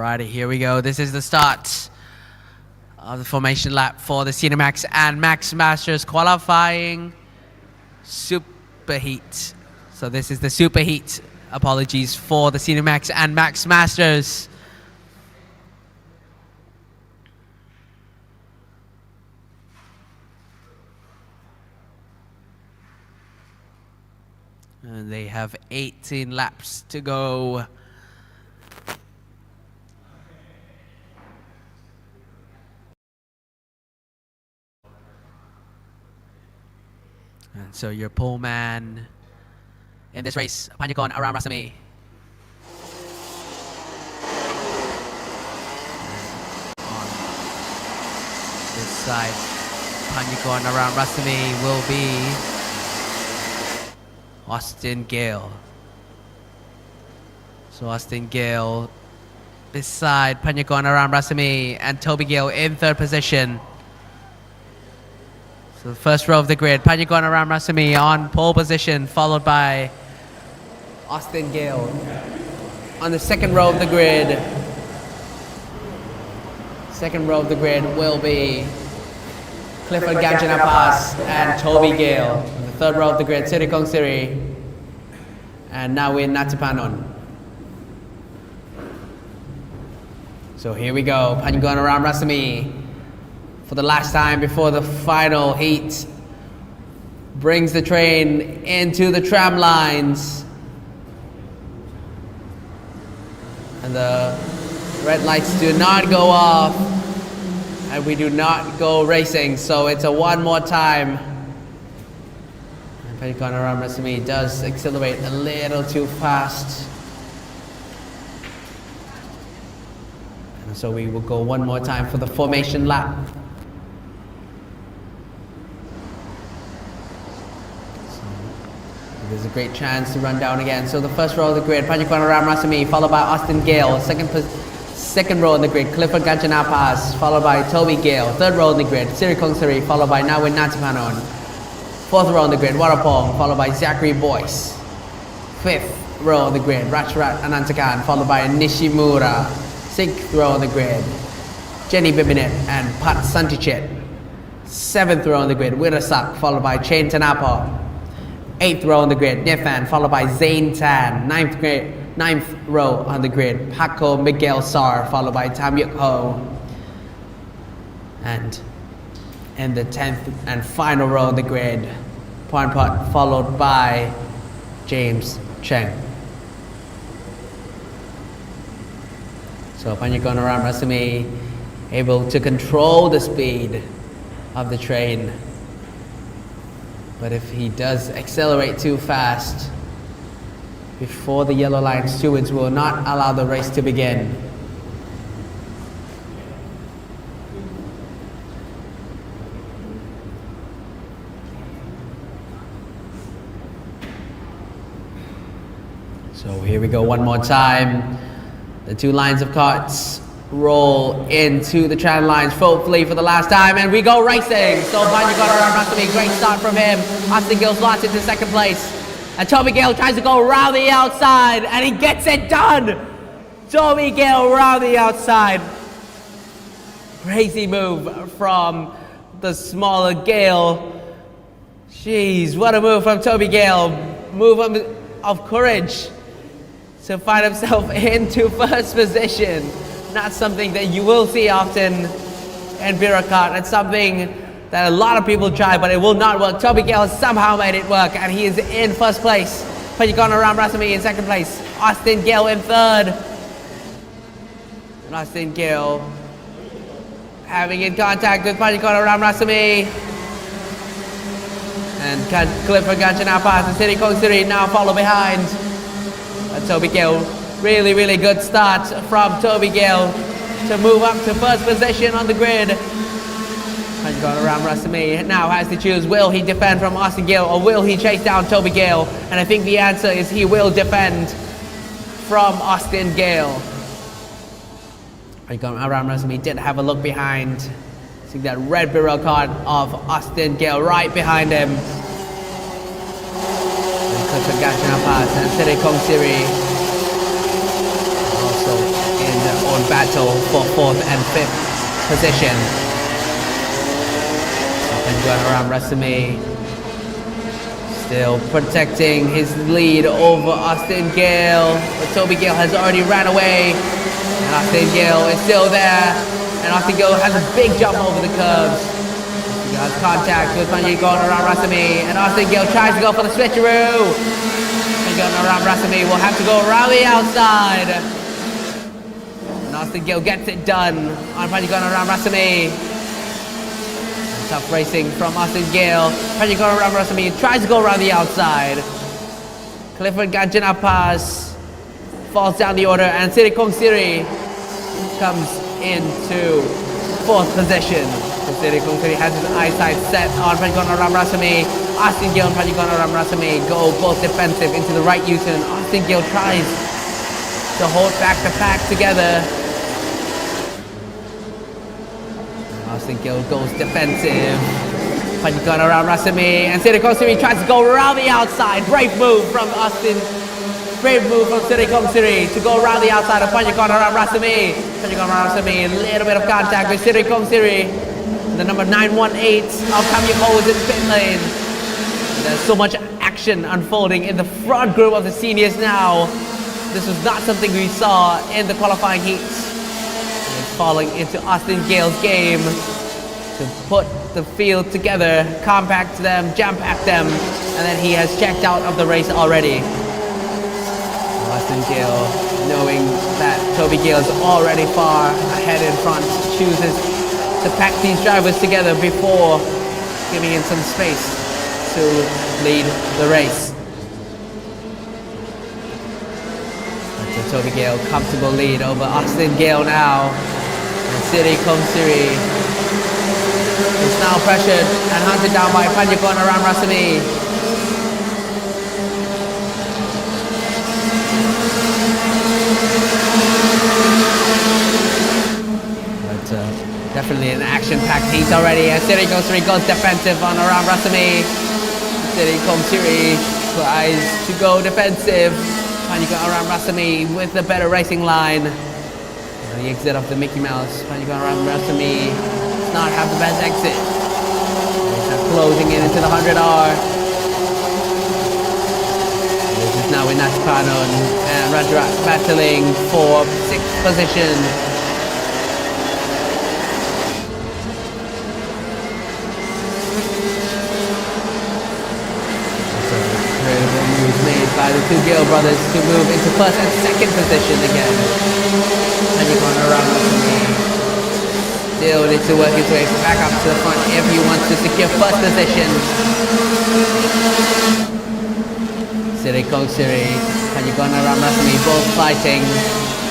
Alrighty, here we go. This is the start of the formation lap for the Senior Max and Max Masters qualifying Superheat. So this is the Superheat. Apologies for the Senior Max and Max Masters. And they have 18 laps to go. And so your pole man in this race, Panyakon Aram Rasami. On this side, Panyakon Aram Rasami will be Austin Gale. So Austin Gale beside Panyakon Aram Rasami and Toby Gale in third position. So the first row of the grid, Panyakon Aram Rasami on pole position, followed by Austin Gale. On the second row of the grid, will be Clifford Ganjanapas and Toby Gale. On the third row of the grid, Sirikong Siri and Nawin Natipanon. So here we go, Panyakon Aram Rasami. For the last time before the final heat, brings the train into the tram lines. And the red lights do not go off, and we do not go racing, so it's a one more time. And Panyakon Aram Rasami does accelerate a little too fast. And so we will go one more time for the formation lap. There's a great chance to run down again. So the first row of the grid, Panyakon Aram Rasami, followed by Austin Gale. Second row in the grid, Clifford Ganjanapas, followed by Toby Gale. Third row in the grid, Sirikong Siri, followed by Nawin Natipanon. Fourth row in the grid, Warapong, followed by Zachary Boyce. Fifth row in the grid, Rachrat Anantakan, followed by Nishimura. Sixth row in the grid, Jenny Bibinet and Pat Santichit. Seventh row in the grid, Wirasak, followed by Chain Tanapa. Eighth row on the grid, Nifan, followed by Zain Tan. Ninth row on the grid, Paco Miguel Sar, followed by Tam Yuk Ho. And in the 10th and final row on the grid, Puan Pot, followed by James Cheng. So Panyakon Aram Rasami able to control the speed of the train. But if he does accelerate too fast before the yellow line, stewards will not allow the race to begin. So here we go one more time. The two lines of carts roll into the channel lines, hopefully for the last time, and we go racing. So Panyakon Aram Rasami, great start from him. Austin Gale slots into second place, and Toby Gale tries to go around the outside, and he gets it done. Toby Gale around the outside. Crazy move from the smaller Gale. Jeez, what a move from Toby Gale. Move of courage to find himself into first position. Not something that you will see often in Birakat. It's something that a lot of people try, but it will not work. Toby Gale has somehow made it work, and he is in first place. Panyakon Aram Rasami in second place. Austin Gale in third. And Austin Gale having in contact with Panyakon Aram Rasami. And Clifford Ganjanapas and Sirikong Siri now follow behind. And Toby Gale, really good start from Toby Gale to move up to first position on the grid. Panyakon Aram Rasami now has to choose, will he defend from Austin Gale or will he chase down Toby Gale? And I think the answer is he will defend from Austin Gale. Panyakon Aram Rasami did have a look behind. See that red bureau card of Austin Gale right behind him. Clifford Ganjanapas and Sirikong Siri also on battle for 4th and 5th position. And going around Rasami, still protecting his lead over Austin Gale, but Toby Gale has already ran away, and Austin Gale is still there, and Austin Gale has a big jump over the curves. He has contact with Panji going around Rasami, and Austin Gale tries to go for the switcheroo. And going around Rasami will have to go around the outside. And Austin Gale gets it done on Panji going around Rasami. Tough racing from Austin Gale. Panji going around Rasami tries to go around the outside. Clifford Ganjanappas falls down the order, and Siri Kong Siri comes into 4th position. So Siri Kong Siri has his eyesight set on Panji going around Rasami. Austin Gale and Panji going around Rasami go both defensive into the right U-turn. Austin Gale tries to hold back the pack together. Austin Gale goes defensive. Panji going around Rasami, and Siri Kong Siri tries to go around the outside. Brave move from Austin. Brave move from Siri Kong Siri to go around the outside of Panji going around Rasami. Panji going around Rasami, a little bit of contact with Siri Kong Siri. The number 918 of Kamyako is in pit lane. There's so much action unfolding in the front group of the seniors now. This was not something we saw in the qualifying heats. It's falling into Austin Gale's game to put the field together, compact them, jam-pack them, and then he has checked out of the race already. Austin Gale, knowing that Toby Gale is already far ahead in front, chooses to pack these drivers together before giving him some space to lead the race. So Toby Gale, comfortable lead over Austin Gale now. And Siri Kong Siri is now pressured and hunted down by Panji going around Rasami. Definitely an action-packed heat already, and Siri Kong Siri goes defensive on around Rasami. Siri Kong Siri tries to go defensive. Panji going around Rasami with the better racing line. And the exit of the Mickey Mouse. Panji going around Rasami does not have the best exit. He's closing in into the 100R. This is now Inas Kanon and Rajrat battling for 6th position. By the two Gale brothers to move into 1st and 2nd position again. And you're going around still needs to work his way back up to the front if he wants to secure 1st position. Siri Kong Siri and you're going around Rasami, both fighting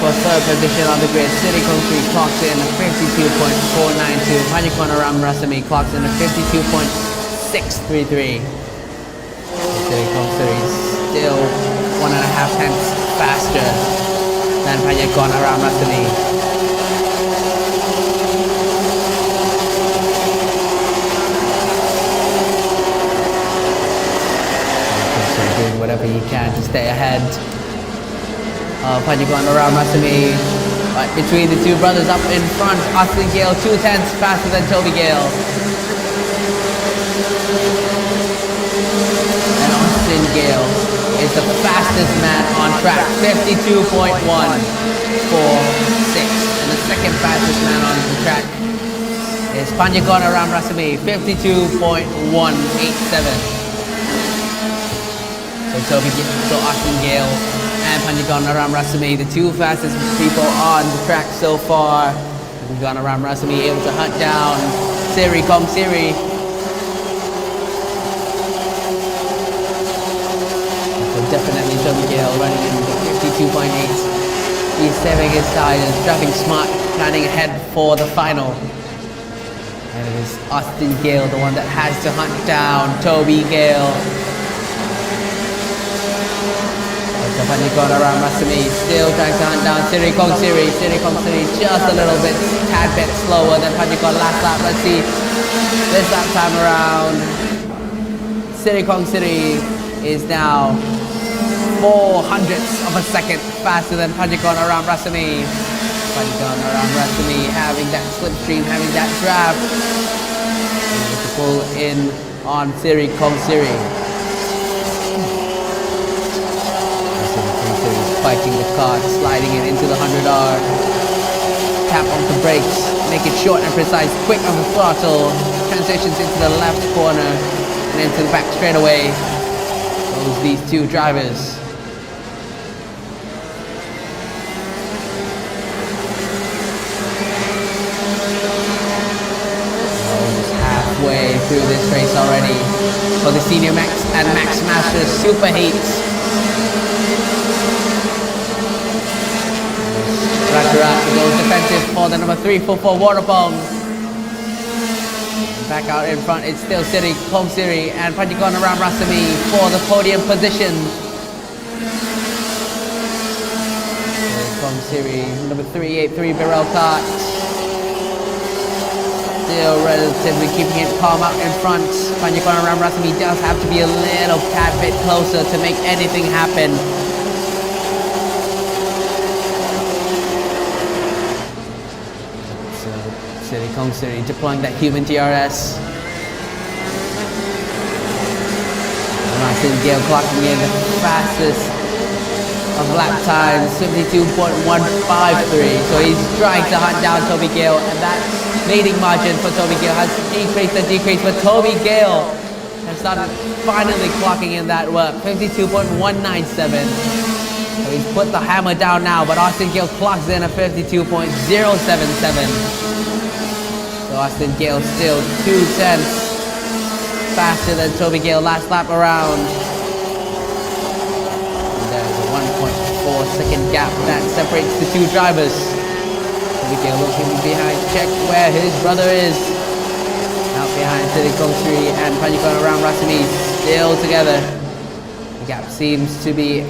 for 3rd position on the grid. Siri Kong Siri clocks in a 52.492. Panjikon around Rasami clocks in a 52.633. Siri Kong Siri still 1.5 tenths faster than Panjikon around Rasami. So doing whatever he can to stay ahead of Panjikon around Rasami. But between the two brothers up in front, Austin Gale 2 tenths faster than Toby Gale. And Austin Gale is the fastest man on track, 52.146. And the 2nd fastest man on the track is Panjikon around Rasami, 52.187. So Austin Gale and Panjikon around Rasami, the 2 fastest people on the track so far. Panjikon around Rasami able to hunt down Siri Kong Siri. Definitely Toby Gale running in 52.8. He's saving his tires, driving smart, planning ahead for the final. And it is Austin Gale, the one that has to hunt down Toby Gale. Panjikon around Rasami, still trying to hunt down Siri Kong Siri. Siri Kong Siri just a little bit, tad bit slower than Panjikon last lap. Let's see this lap time around. Siri Kong Siri is now 0.04 of a second faster than Panjikon around Rasami. Pentagon around Rasami, having that slipstream, having that draft. Able to pull in on Siri, Kong Siri. Fighting the car, sliding it into the 100R. Tap on the brakes, make it short and precise, quick on the throttle. Transitions into the left corner and into the back straightaway. Those these two drivers. Almost halfway through this race already for the Senior Max and Max Masters Super Heats. Goes defensive for the number 344 Waterpong. Back out in front, it's still Siri, Kong Siri, and Panjikon around Rasami for the podium position. Kong Siri, number 383 Birel Kart. Still relatively keeping it calm out in front. Panjikon around Rasami does have to be a little tad bit closer to make anything happen. Siri, Kong Siri deploying that human DRS. Martin Gale clocking in the fastest of lap times, 72.153. So he's trying to hunt down Toby Gale, and that leading margin for Toby Gale has decreased and decreased, but Toby Gale has started finally clocking in that work, 52.197. So he's put the hammer down now, but Austin Gale clocks in at 52.077. So Austin Gale still 2/10 faster than Toby Gale last lap around. And there's a 1.4 second gap that separates the two drivers. Toby Gale looking behind, check where his brother is. Out behind Siri, Kong Siri and Panjikon around Rasami, still together. The gap seems to be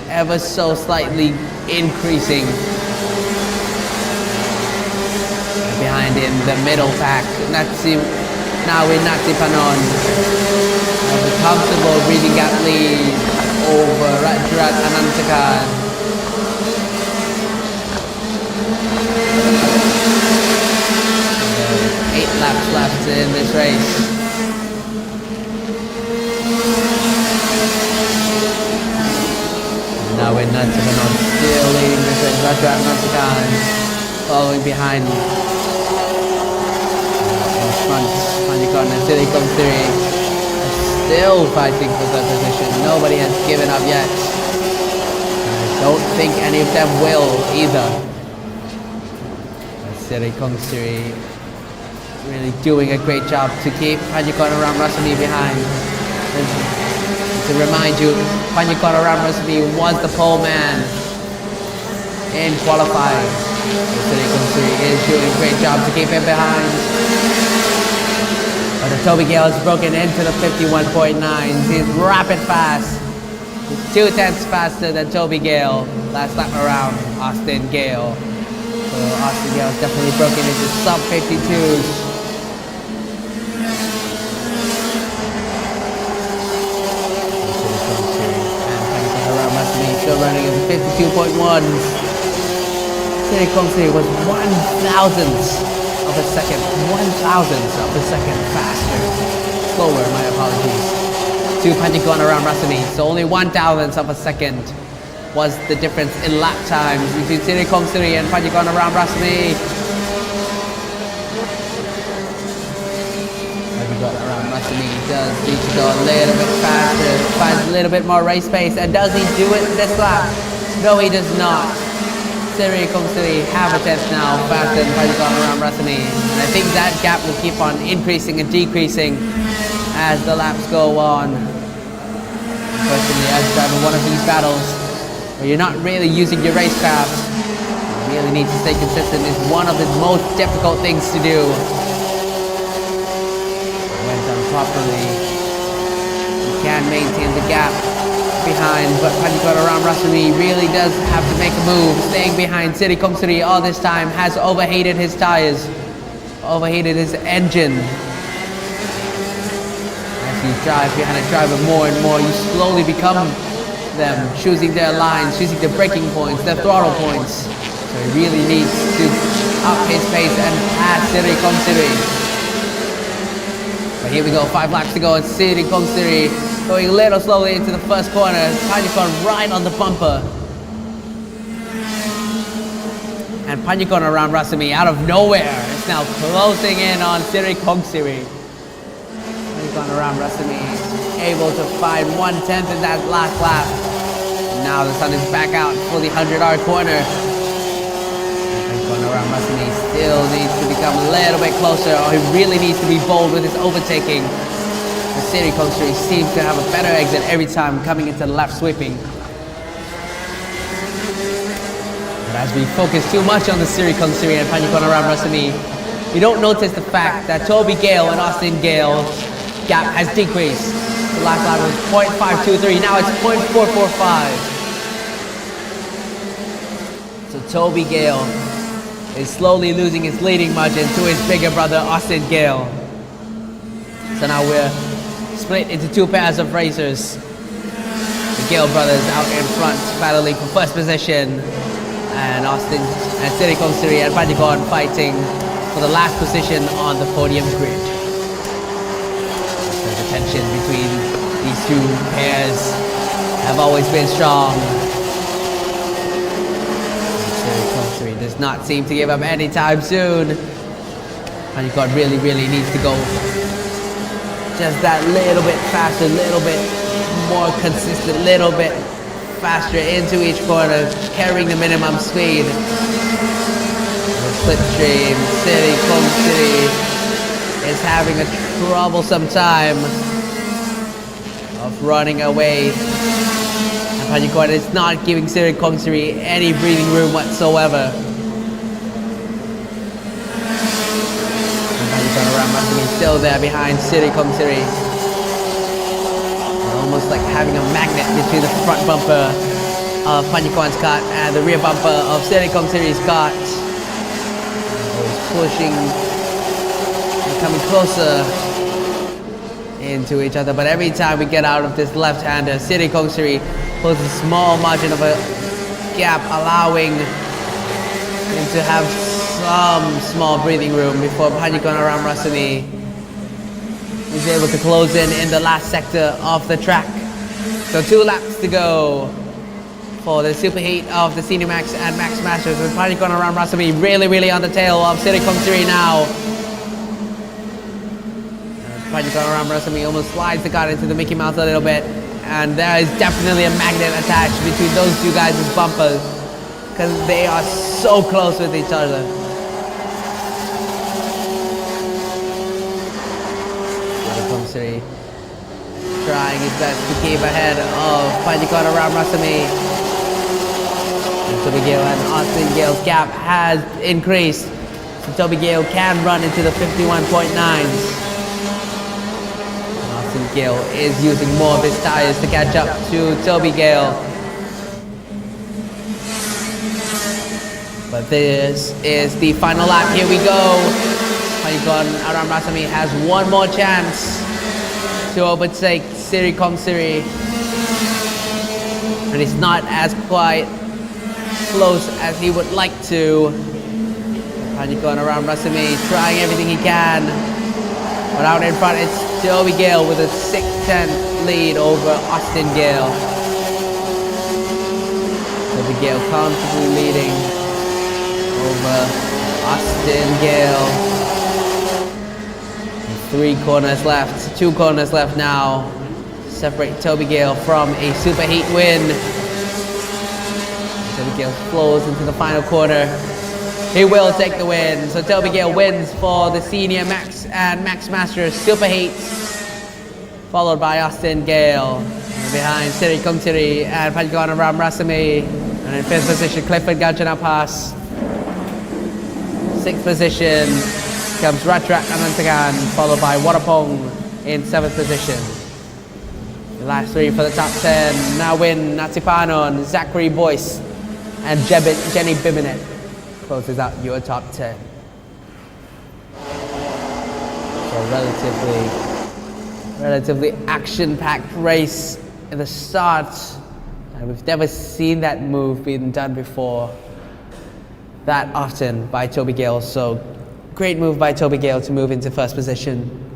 ever so slightly increasing. Behind in the middle pack, Natsi, now with Natsi Panon. A comfortable breathing gap lead over Ratjurat Anantakan. 8 laps left in this race. Now with Natsi Panon still leading this race, Ratjurat Anantakan following behind. Panjikon and Siri, Kong Siri are still fighting for third position. Nobody has given up yet. I don't think any of them will either. Siri, Kong Siri really doing a great job to keep Panjikon around Rasami behind. And to remind you, Panjikon around Rasami was the pole man in qualifying. Siri, Kong Siri is doing a great job to keep him behind. But Toby Gale has broken into the 51.9. He's rapid fast. He's 2/10 faster than Toby Gale last lap around Austin Gale. So Austin Gale has definitely broken into sub 52s. And around Masami still running in 52.1s. Siri, Kong Siri was 1,000th of a second, 1,000th of a second faster. Slower, my apologies. To Panjikon around Rasami. So only 1,000th of a second was the difference in lap times between Siri, Kong Siri and Panjikon around Rasami. Panjikon around Rasami does need to go a little bit faster, finds a little bit more race pace, and does he do it this lap? No, he does not. Siri, Kong Siri have a 10th now, faster than Panjikon around Rasami. And I think that gap will keep on increasing and decreasing as the laps go on. Personally, as driving one of these battles where you're not really using your racecraft, you really need to stay consistent. It's one of the most difficult things to do. When done properly, you can maintain the gap behind, but Panjikon around Rasami really does have to make a move. Staying behind Siri, Kong Siri all this time, has overheated his tires, overheated his engine. As you drive behind a driver more and more, you slowly become them, choosing their lines, choosing their braking points, their throttle points. So So he really needs to up his pace and pass Siri Komsiri. But here we go, 5 laps to go, and Siri Komsiri going a little slowly into the first corner. Panyakon right on the bumper. And Panyakon around Rasami out of nowhere is now closing in on Siri Komsiri. Panyakon around Rasami able to find 1/10 in that last lap. Now the sun is back out for the 100R corner. Panyakon around Rasami still needs to become a little bit closer, or he really needs to be bold with his overtaking. The Siri Komsiri seems to have a better exit every time coming into the left sweeping. As we focus too much on the Siri Komsiri and Panyakon around Rasami, we don't notice the fact that Toby Gale and Austin Gale's gap has decreased. The last lap was 0.523, now it's 0.445. So Toby Gale is slowly losing his leading margin to his bigger brother Austin Gale. So now we're split into two pairs of racers. The Gale brothers out in front battling for first position, and Austin and Siri Komsiri and Panyakon fighting for the last position on the podium grid. So the tension between these two pairs have always been strong. Siri Komsiri does not seem to give up anytime soon. Panyakon really needs to go just that little bit faster, little bit more consistent, little bit faster into each corner, carrying the minimum speed. The slipstream, Siri Komsiri is having a troublesome time of running away. And Panyakon is not giving Siri Komsiri any breathing room whatsoever. And Panyakon around Rasami still there behind Siri Komsiri. Almost like having a magnet between the front bumper of Panyakon's cart and the rear bumper of Siri Komsiri's cart. Pushing and coming closer into each other, but every time we get out of this left-hander, Siri Komsiri pulls a small margin of a gap, allowing him to have some small breathing room before Panyakon around Rasami is able to close in the last sector of the track. So 2 laps to go for the superheat of the Senior Max and Max Masters, with Panyakon around Rasami really on the tail of Siri Komsiri now. Panyakon around Rasami almost slides the car into the Mickey Mouse a little bit, and there is definitely a magnet attached between those two guys' bumpers because they are so close with each other. Komsiri trying his best to keep ahead of Panyakon around Rasami. Toby Gale and Austin Gale's gap has increased, so Toby Gale can run into the 51.9s. Austin Gale is using more of his tires to catch up to Toby Gale. But this is the final lap. Here we go. Panyakon around Rasami has one more chance to overtake Siri Komsiri, and it's not as quite close as he would like to. Panyakon around Rasami trying everything he can, but out in front it's Toby Gale with a 6-10 lead over Austin Gale. Toby Gale comfortably leading over Austin Gale. 3 corners left, 2 corners left now. Separate Toby Gale from a superheat win. Toby Gale flows into the final corner. He will take the win. So Toby Gale wins for the Senior Max and Max Masters Superheats, followed by Austin Gale. And behind Siri Komsiri and Panyakon around Rasami. And in 5th position, Clifford Gajanapas. 6th position comes Ratrak Anantagan, followed by Warapong in 7th position. The last 3 for the top 10. Nawin Natipanon, Zachary Boyce, and Jenny Bibinet closes out your top 10. So relatively action-packed race at the start, and we've never seen that move being done before. that often by Toby Gale. So great move by Toby Gale to move into first position.